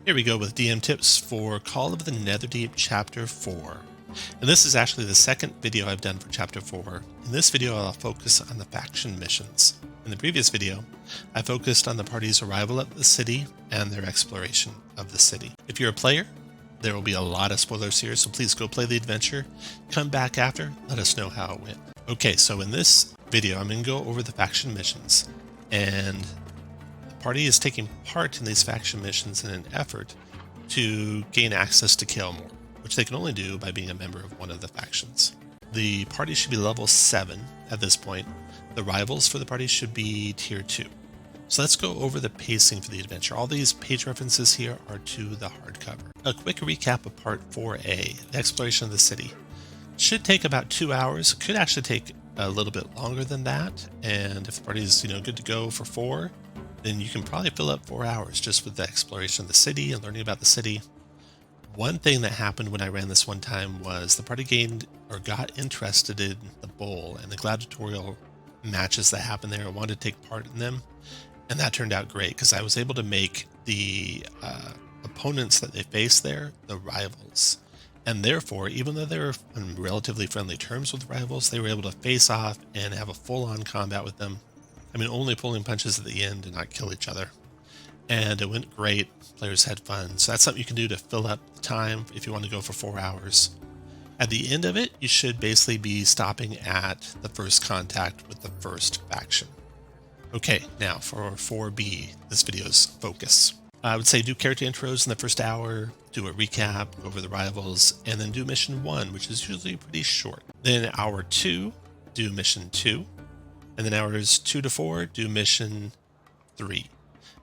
Here we go with DM tips for Call of the Netherdeep Chapter 4. And this is actually the second video I've done for Chapter 4. In this video, I'll focus on the faction missions. In the previous video, I focused on the party's arrival at the city and their exploration of the city. If you're a player, there will be a lot of spoilers here, so please go play the adventure. Come back after, let us know how it went. Okay, so in this video, I'm going to go over the faction missions, and the party is taking part in these faction missions in an effort to gain access to Kael Mor, which they can only do by being a member of one of the factions. The party should be level 7 at this point. The rivals for the party should be tier 2. So let's go over the pacing for the adventure. All these page references here are to the hardcover. A quick recap of Part 4A, the exploration of the city. Should take about 2 hours. Could actually take a little bit longer than that. And if the party's good to go for 4, then you can probably fill up 4 hours just with the exploration of the city and learning about the city. One thing that happened when I ran this one time was the party gained or got interested in the bowl and the gladiatorial matches that happened there. I wanted to take part in them, and that turned out great because I was able to make the opponents that they faced there the rivals. And therefore, even though they were on relatively friendly terms with rivals, they were able to face off and have a full-on combat with them. I mean, only pulling punches at the end and not kill each other. And it went great. Players had fun. So that's something you can do to fill up the time if you want to go for 4 hours. At the end of it, you should basically be stopping at the first contact with the first faction. Okay, now for 4B, this video's focus. I would say do character intros in the first hour, do a recap, go over the rivals, and then do mission 1, which is usually pretty short. Then hour 2, do mission 2. And then hours 2 to 4, do mission 3.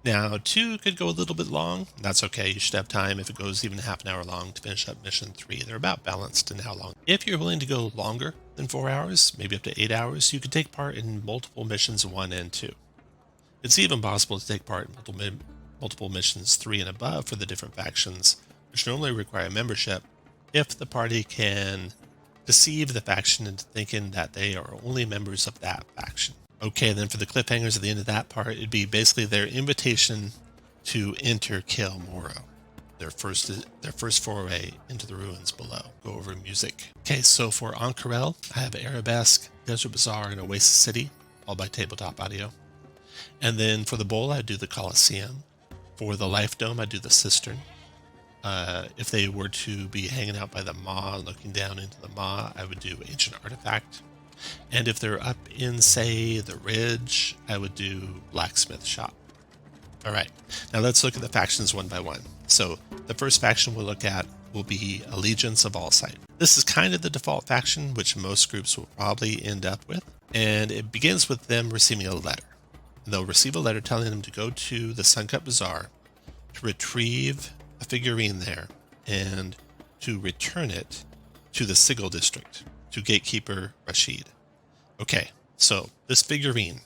Now, 2 could go a little bit long. That's okay. You should have time if it goes even half an hour long to finish up mission 3. They're about balanced in how long. If you're willing to go longer than 4 hours, maybe up to 8 hours, you could take part in multiple missions 1 and 2. It's even possible to take part in multiple missions 3 and above for the different factions, which normally require membership if the party can deceive the faction into thinking that they are only members of that faction. Okay, then for the cliffhangers at the end of that part, it'd be basically their invitation to enter Kael Mor, their first foray into the ruins below. Go over music. Okay, so for Ank'Harel, I have Arabesque, Desert Bazaar, and Oasis City, all by Tabletop Audio. And then for the bowl, I do the Colosseum. For the Life Dome, I do the Cistern. If they were to be hanging out by the Maw, looking down into the Maw, I would do Ancient Artifact. And if they're up in, say, the Ridge, I would do Blacksmith Shop. All right, now let's look at the factions one by one. So the first faction we'll look at will be Allegiance of Allsight. This is kind of the default faction, which most groups will probably end up with. And it begins with them receiving a letter. They'll receive a letter telling them to go to the Suncut Bazaar to retrieve a figurine there and to return it to the Sigil district, to Gatekeeper Rashid. Okay, so this figurine,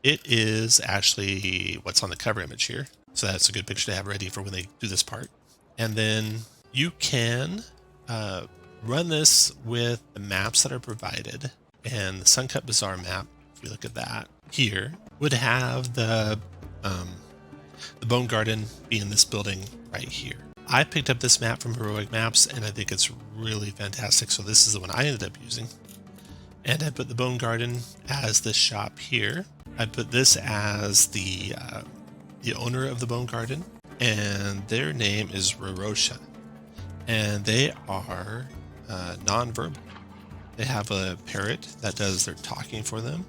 it is actually what's on the cover image here. So that's a good picture to have ready for when they do this part. And then you can run this with the maps that are provided. And the Suncut Bazaar map, if we look at that here, would have the Bone Garden be in this building right here. I picked up this map from Heroic Maps, and I think it's really fantastic. So this is the one I ended up using. And I put the Bone Garden as this shop here. I put this as the owner of the Bone Garden, and their name is Rorosha. And they are non-verbal. They have a parrot that does their talking for them.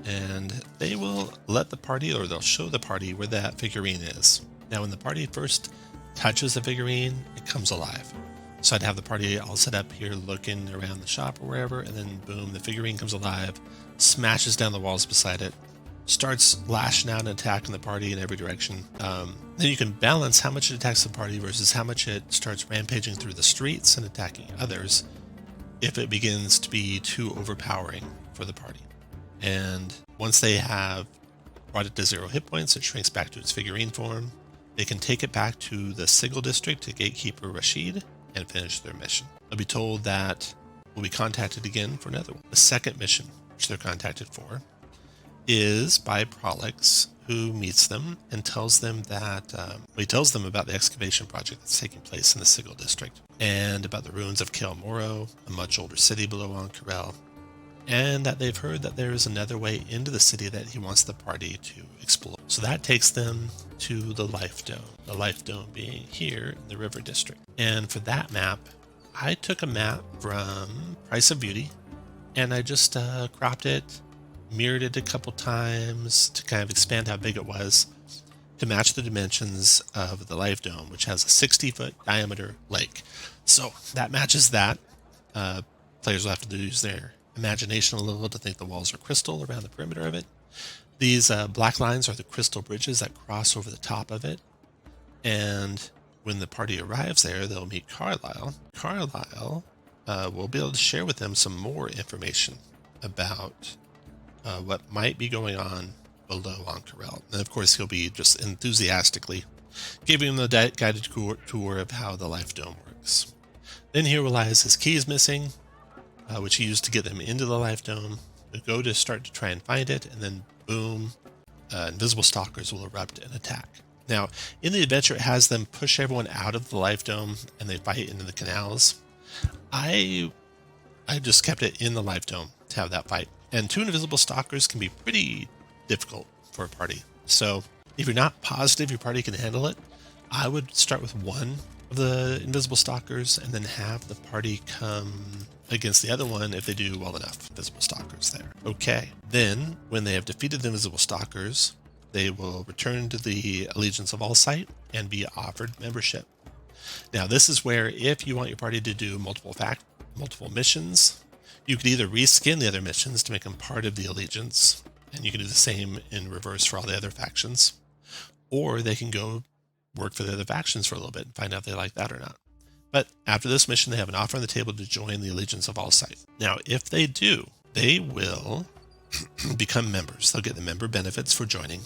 And they will let the party, or they'll show the party where that figurine is. Now, when the party first touches the figurine, it comes alive. So I'd have the party all set up here looking around the shop or wherever, and then boom, the figurine comes alive, smashes down the walls beside it, starts lashing out and attacking the party in every direction. Then you can balance how much it attacks the party versus how much it starts rampaging through the streets and attacking others if it begins to be too overpowering for the party. And once they have brought it to 0 hit points, it shrinks back to its figurine form. They can take it back to the Sigil district to Gatekeeper Rashid and finish their mission. They'll be told that we'll be contacted again for another one. The second mission, which they're contacted for, is by Prolix, who meets them and tells them that he tells them about the excavation project that's taking place in the Sigil district, and about the ruins of Kael Morro, a much older city below Ank'Harel, and that they've heard that there is another way into the city that he wants the party to explore. So that takes them to the Life Dome being here in the River District. And for that map, I took a map from Price of Beauty, and I just cropped it, mirrored it a couple times to kind of expand how big it was to match the dimensions of the Life Dome, which has a 60-foot diameter lake. So that matches that. Players will have to use their imagination a little to think the walls are crystal around the perimeter of it. These black lines are the crystal bridges that cross over the top of it. And when the party arrives there, they'll meet Carlisle. Carlisle will be able to share with them some more information about what might be going on below Ank'Harel. And of course, he'll be just enthusiastically giving them the guided tour of how the Life Dome works. Then he realizes his key is missing, which he used to get them into the Life Dome. They go to start to try and find it, and then boom, invisible stalkers will erupt and attack. Now, in the adventure, it has them push everyone out of the Life Dome, and they fight into the canals. I just kept it in the Life Dome to have that fight. And 2 invisible stalkers can be pretty difficult for a party. So if you're not positive your party can handle it, I would start with 1 of the invisible stalkers and then have the party come against the other one if they do well enough. Invisible stalkers there. Okay. Then when they have defeated the invisible stalkers, they will return to the Allegiance of All Sight and be offered membership. Now this is where, if you want your party to do multiple missions, you could either reskin the other missions to make them part of the Allegiance, and you can do the same in reverse for all the other factions, or they can go work for the other factions for a little bit and find out if they like that or not. But after this mission, they have an offer on the table to join the Allegiance of All Sight. Now, if they do, they will become members. They'll get the member benefits for joining.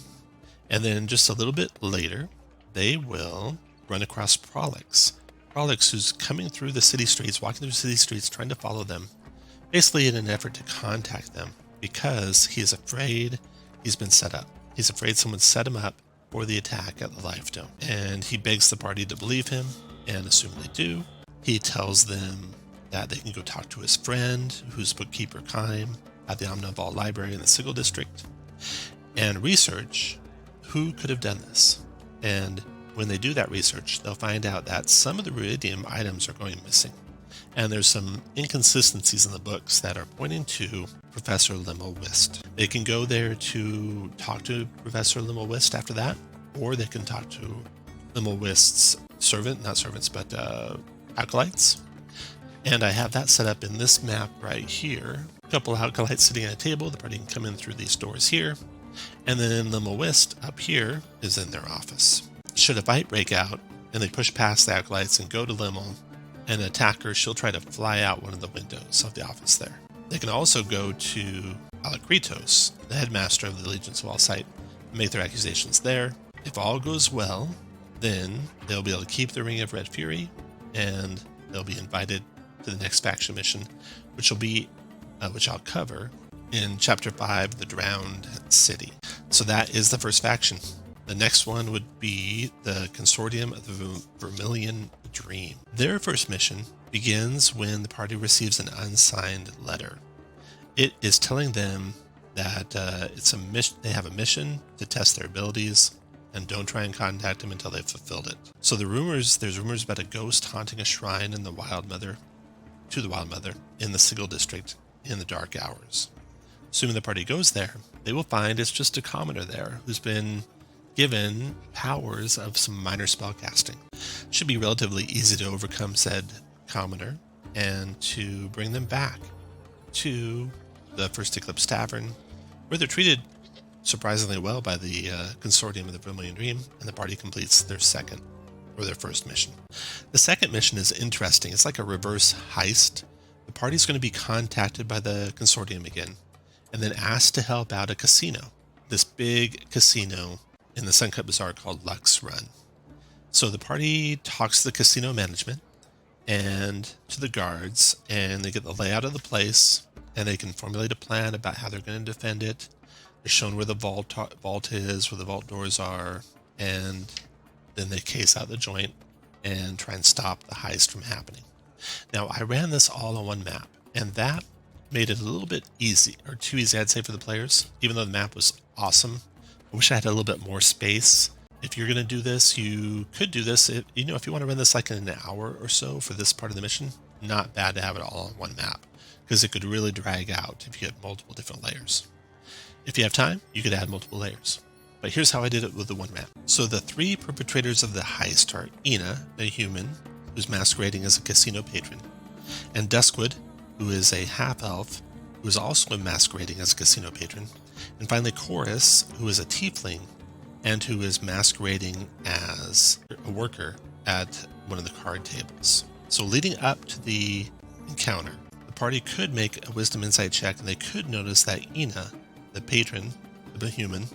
And then just a little bit later, they will run across Prolix. Prolix, who's coming through the city streets, walking through the city streets, trying to follow them, basically in an effort to contact them, because he is afraid he's been set up. He's afraid someone set him up for the attack at the Life Dome. And he begs the party to believe him, and assume they do. He tells them that they can go talk to his friend, who's bookkeeper Kime, at the Omnival Library in the Sigil District, and research who could have done this. And when they do that research, they'll find out that some of the Ruidium items are going missing. And there's some inconsistencies in the books that are pointing to Professor Limmelwist. They can go there to talk to Professor Limmelwist after that, or they can talk to Limmelwist's acolytes. And I have that set up in this map right here. A couple of acolytes sitting at a table. The party can come in through these doors here. And then Limmelwist up here is in their office. Should a fight break out and they push past the acolytes and go to Limmel and attack her, she'll try to fly out one of the windows of the office there. They can also go to Alakritos, the headmaster of the Allegiance of All Sight, and make their accusations there. If all goes well, then they'll be able to keep the Ring of Red Fury, and they'll be invited to the next faction mission, which I'll cover in Chapter 5, The Drowned City. So that is the first faction. The next one would be the Consortium of the Vermillion Dream. Their first mission begins when the party receives an unsigned letter. It is telling them that they have a mission to test their abilities, and don't try and contact them until they've fulfilled it. So there's rumors about a ghost haunting a shrine to the Wild Mother in the Sigil District in the dark hours. Assuming the party goes there, they will find it's just a commoner there who's been given powers of some minor spell casting. Should be relatively easy to overcome said commoner and to bring them back to the First Eclipse Tavern, where they're treated surprisingly well by the Consortium of the Vermillion Dream, and the party completes their first mission. The second mission is interesting. It's like a reverse heist. The party's going to be contacted by the Consortium again, and then asked to help out a casino. This big casino in the Suncut Bazaar called Lux Run. So the party talks to the casino management and to the guards, and they get the layout of the place, and they can formulate a plan about how they're going to defend it. They're shown where the vault is, where the vault doors are, and then they case out the joint and try and stop the heist from happening. Now, I ran this all on one map, and that made it a little bit easy, or too easy, I'd say, for the players. Even though the map was awesome, I wish I had a little bit more space. If you're going to do this, you could do this. If you want to run this like in an hour or so for this part of the mission, not bad to have it all on one map, because it could really drag out if you had multiple different layers. If you have time, you could add multiple layers. But here's how I did it with the one map. So the three perpetrators of the heist are Ina, a human, who's masquerading as a casino patron, and Duskwood, who is a half-elf, who is also masquerading as a casino patron, and finally Chorus, who is a tiefling, and who is masquerading as a worker at one of the card tables. So leading up to the encounter, the party could make a wisdom insight check, and they could notice that Ina, the patron, the human,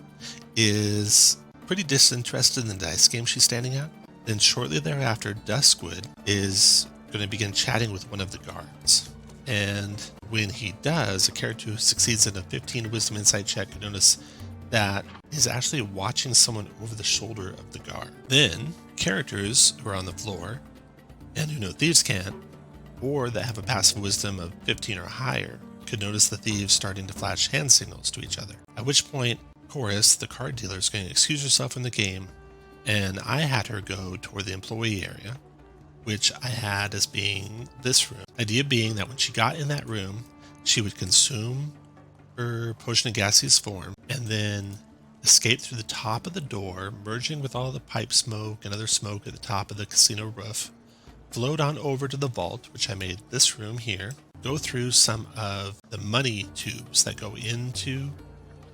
is pretty disinterested in the dice game she's standing at. Then shortly thereafter, Duskwood is going to begin chatting with one of the guards. And when he does, a character who succeeds in a 15 wisdom insight check could notice that he's actually watching someone over the shoulder of the guard. Then characters who are on the floor and who know thieves can't, or that have a passive wisdom of 15 or higher, could notice the thieves starting to flash hand signals to each other. At which point, Chorus, the card dealer, is going to excuse herself from the game, and I had her go toward the employee area, which I had as being this room. Idea being that when she got in that room, she would consume her potion of gaseous form and then escape through the top of the door, merging with all the pipe smoke and other smoke at the top of the casino roof, float on over to the vault, which I made this room here, go through some of the money tubes that go into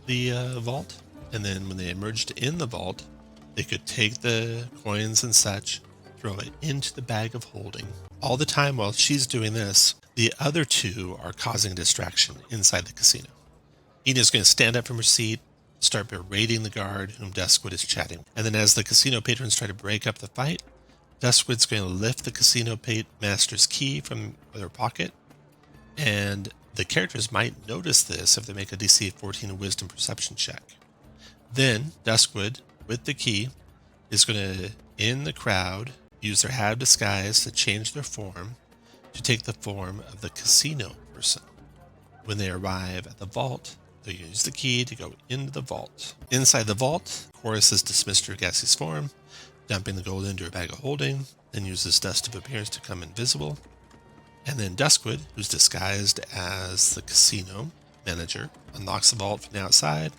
the vault, and then when they emerged in the vault, they could take the coins and such, throw it into the bag of holding. All the time while she's doing this, the other two are causing a distraction inside the casino. Ina's going to stand up from her seat, start berating the guard whom Duskwood is chatting. And then as the casino patrons try to break up the fight, Duskwood's going to lift the casino master's key from their pocket, and the characters might notice this if they make a DC 14 wisdom perception check. Then Duskwood, with the key, is going to, in the crowd, use their hat of disguise to change their form to take the form of the casino person. When they arrive at the vault, they'll use the key to go into the vault. Inside the vault, Chorus has dismissed her gaseous form, dumping the gold into her bag of holding, then uses dust of appearance to become invisible. And then Duskwood, who's disguised as the casino manager, unlocks the vault from the outside,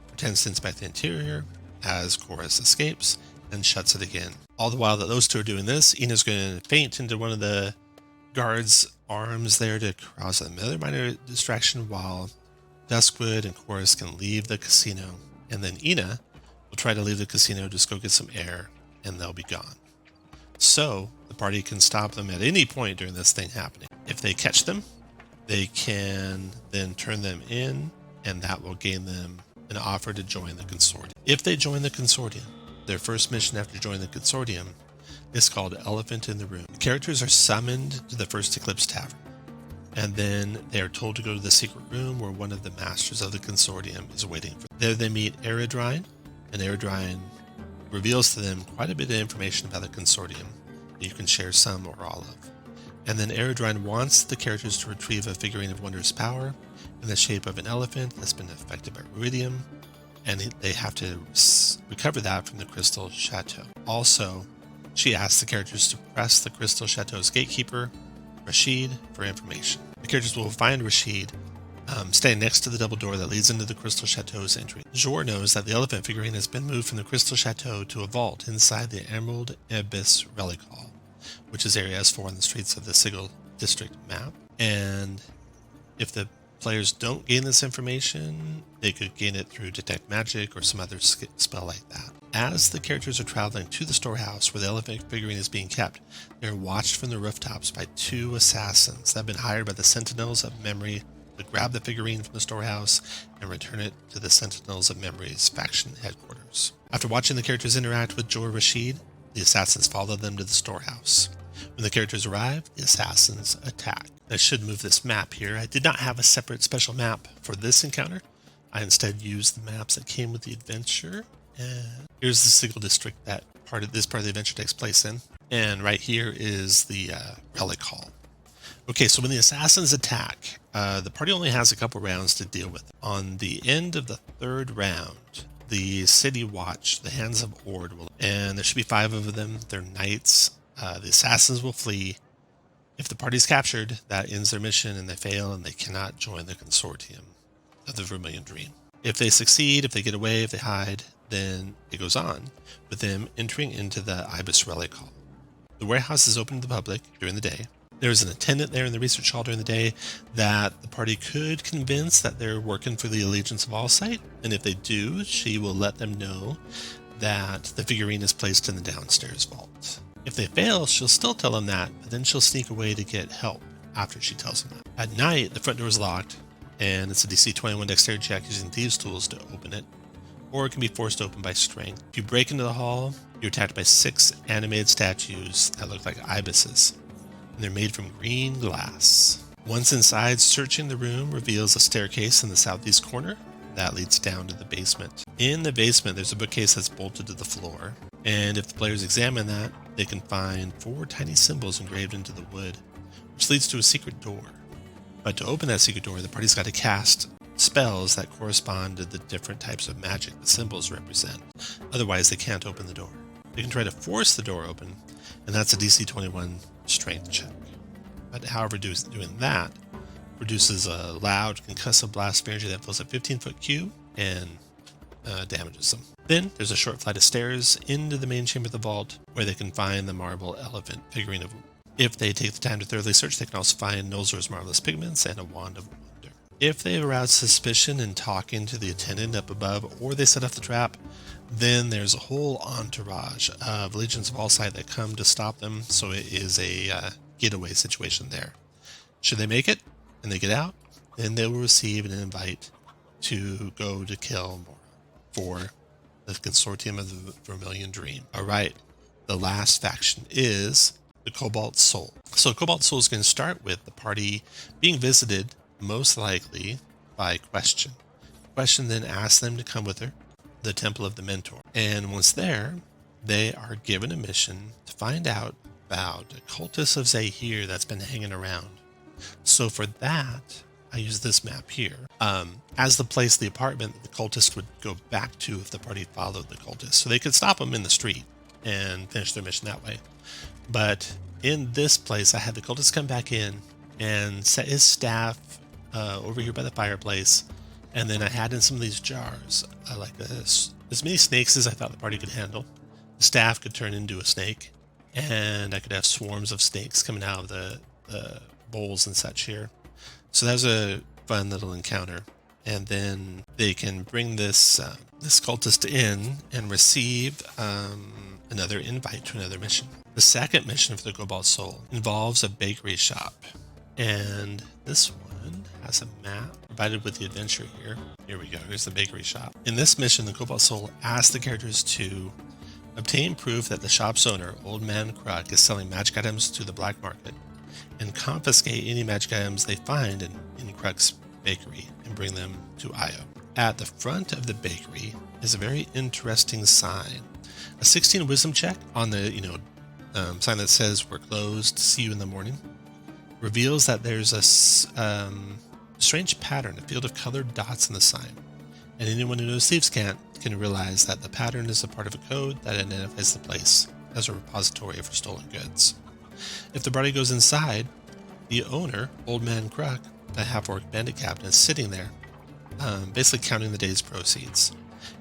pretends to inspect the interior as Chorus escapes, and shuts it again. All the while that those two are doing this, Ina's going to faint into one of the guards' arms there to cause another minor distraction, while Duskwood and Chorus can leave the casino. And then Ina will try to leave the casino, just go get some air, and they'll be gone. So the party can stop them at any point during this thing happening. If they catch them, they can then turn them in, and that will gain them an offer to join the Consortium. If they join the Consortium, their first mission after joining the Consortium is called Elephant in the Room. The characters are summoned to the First Eclipse Tavern, and then they are told to go to the secret room where one of the masters of the Consortium is waiting for them. There they meet Eridrine, and Eridrine reveals to them quite a bit of information about the Consortium that you can share some or all of. And then Eridrine wants the characters to retrieve a figurine of wondrous power in the shape of an elephant that's been affected by ruidium, and they have to recover that from the Crystal Chateau. Also, she asks the characters to press the Crystal Chateau's gatekeeper, Rashid, for information. The characters will find Rashid standing next to the double door that leads into the Crystal Chateau's entry. Jor knows that the elephant figurine has been moved from the Crystal Chateau to a vault inside the Emerald Abyss Relic Hall, which is Area S4 on the streets of the Sigil District map. And if the players don't gain this information, they could gain it through Detect Magic or some other spell like that. As the characters are traveling to the storehouse where the elephant figurine is being kept, they're watched from the rooftops by two assassins that have been hired by the Sentinels of Memory to grab the figurine from the storehouse and return it to the Sentinels of Memory's faction headquarters. After watching the characters interact with Jor Rashid, the assassins follow them to the storehouse. When the characters arrive, the assassins attack. I should move this map here. I did not have a separate special map for this encounter. I instead used the maps that came with the adventure. And here's the single district that this part of the adventure takes place in. And right here is the relic hall. Okay, so when the assassins attack, the party only has a couple rounds to deal with. On the end of the third round, the city watch, the Hands of Ord, and there should be 5 of them. They're knights. The assassins will flee. If the party is captured, that ends their mission and they fail and they cannot join the Consortium of the Vermillion Dream. If they succeed, if they get away, if they hide, then it goes on with them entering into the Ibis Relic Hall. The warehouse is open to the public during the day. There's an attendant there in the research hall during the day that the party could convince that they're working for the Allegiance of All Sight, and if they do, she will let them know that the figurine is placed in the downstairs vault. If they fail, she'll still tell them that, but then she'll sneak away to get help after she tells them that. At night, the front door is locked, and it's a DC 21 dexterity check using thieves' tools to open it, or it can be forced open by strength. If you break into the hall, you're attacked by 6 animated statues that look like ibises, and they're made from green glass. Once inside, searching the room reveals a staircase in the southeast corner that leads down to the basement. In the basement, there's a bookcase that's bolted to the floor, and if the players examine that, they can find 4 tiny symbols engraved into the wood, which leads to a secret door. But to open that secret door, the party's got to cast spells that correspond to the different types of magic the symbols represent. Otherwise, they can't open the door. They can try to force the door open, and that's a DC 21 strength check. But however, doing that produces a loud concussive blast of energy that fills a 15-foot cube and damages them. Then there's a short flight of stairs into the main chamber of the vault where they can find the marble elephant figurine of. If they take the time to thoroughly search, they can also find Nolzur's marvelous pigments and a wand of wonder. If they arouse suspicion in talking to the attendant up above, or they set off the trap, then there's a whole entourage of Legions of All Sight that come to stop them, so it is a getaway situation there. Should they make it and they get out, then they will receive an invite to go to kill Mora for the Consortium of the Vermillion Dream. Alright, the last faction is the Cobalt Soul. So Cobalt Soul is going to start with the party being visited, most likely, by Question. Question then asks them to come with her, the Temple of the Mentor. And once there, they are given a mission to find out about a cultist of Zahir that's been hanging around. So for that, I use this map here as the place, the apartment that the cultist would go back to if the party followed the cultist. So they could stop them in the street and finish their mission that way. But in this place, I had the cultist come back in and set his staff over here by the fireplace. And then I had in some of these jars, like this, as many snakes as I thought the party could handle. The staff could turn into a snake, and I could have swarms of snakes coming out of the bowls and such here. So that was a fun little encounter. And then they can bring this cultist in and receive another invite to another mission. The second mission for the Cobalt Soul involves a bakery shop. And this one has a map provided with the adventure here. Here we go. Here's the bakery shop. In this mission, the Cobalt Soul asks the characters to obtain proof that the shop's owner, Old Man Kruk, is selling magic items to the black market, and confiscate any magic items they find in Kruk's bakery and bring them to Io. At the front of the bakery is a very interesting sign. A 16 wisdom check on the sign that says "We're closed, see you in the morning" reveals that there's a strange pattern, a field of colored dots in the sign. And anyone who knows Thieves' Cant can realize that the pattern is a part of a code that identifies the place as a repository for stolen goods. If the party goes inside, the owner, Old Man Kruk, a half-orc bandit captain, is sitting there, basically counting the day's proceeds.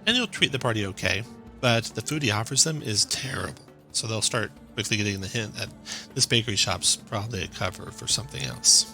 And he'll treat the party okay, but the food he offers them is terrible. So they'll start quickly getting the hint that this bakery shop's probably a cover for something else.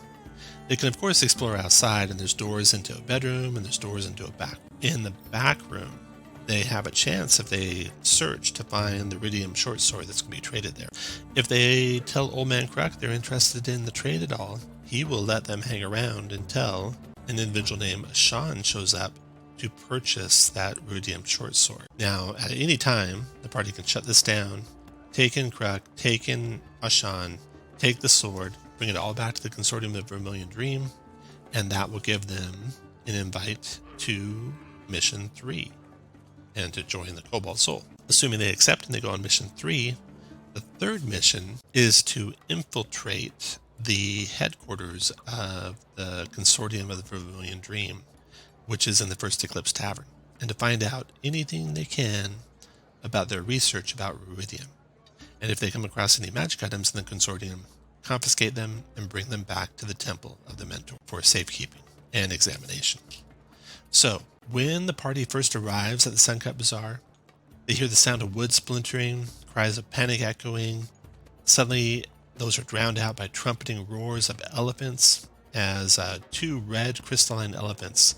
They can, of course, explore outside, and there's doors into a bedroom, and there's doors into a back. In the back room, they have a chance, if they search, to find the Iridium short sword that's going to be traded there. If they tell Old Man Kruk they're interested in the trade at all, he will let them hang around until an individual named Ashan shows up to purchase that Iridium short sword. Now, at any time, the party can shut this down, take in Kruk, take in Ashan, take the sword, bring it all back to the Consortium of Vermillion Dream, and that will give them an invite to Mission 3 and to join the Cobalt Soul. Assuming they accept and they go on Mission 3, the third mission is to infiltrate the headquarters of the Consortium of the Vermillion Dream, which is in the First Eclipse Tavern, and to find out anything they can about their research about ruidium. And if they come across any magic items in the Consortium, confiscate them and bring them back to the Temple of the Mentor for safekeeping and examination. So, when the party first arrives at the Suncut Bazaar, they hear the sound of wood splintering, cries of panic echoing. Suddenly, those are drowned out by trumpeting roars of elephants as two red crystalline elephants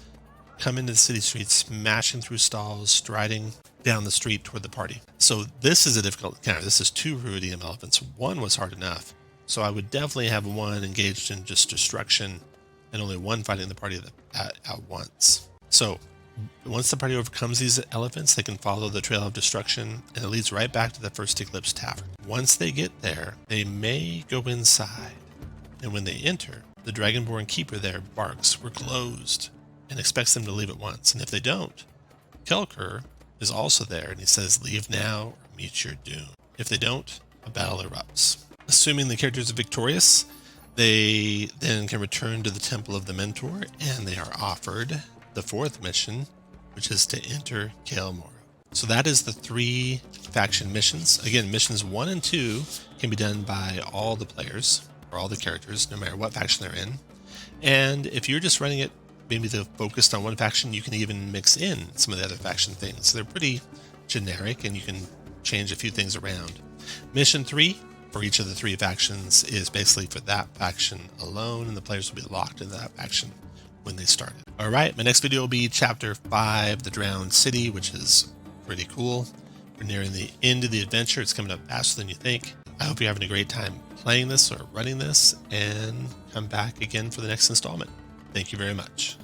come into the city streets, smashing through stalls, striding down the street toward the party. So this is a difficult encounter. This is two ruidium elephants. One was hard enough, so I would definitely have one engaged in just destruction and only one fighting the party at once. So once the party overcomes these elephants, they can follow the trail of destruction, and it leads right back to the First Eclipse Tavern. Once they get there, they may go inside, and when they enter, the Dragonborn keeper there barks, "We're closed," and expects them to leave at once. And if they don't, Kelker is also there, and he says, "Leave now or meet your doom." If they don't, a battle erupts. Assuming the characters are victorious, they then can return to the Temple of the Mentor, and they are offered the fourth mission, which is to enter Kael Morro. So that is the 3 faction missions. Again, missions 1 and 2 can be done by all the players, or all the characters, no matter what faction they're in. And if you're just running it, maybe they're focused on one faction, you can even mix in some of the other faction things. So they're pretty generic, and you can change a few things around. Mission 3 for each of the 3 factions is basically for that faction alone, and the players will be locked into that faction when they start it. All right, my next video will be Chapter 5, The Drowned City, which is pretty cool. We're nearing the end of the adventure. It's coming up faster than you think. I hope you're having a great time playing this or running this, and come back again for the next installment. Thank you very much.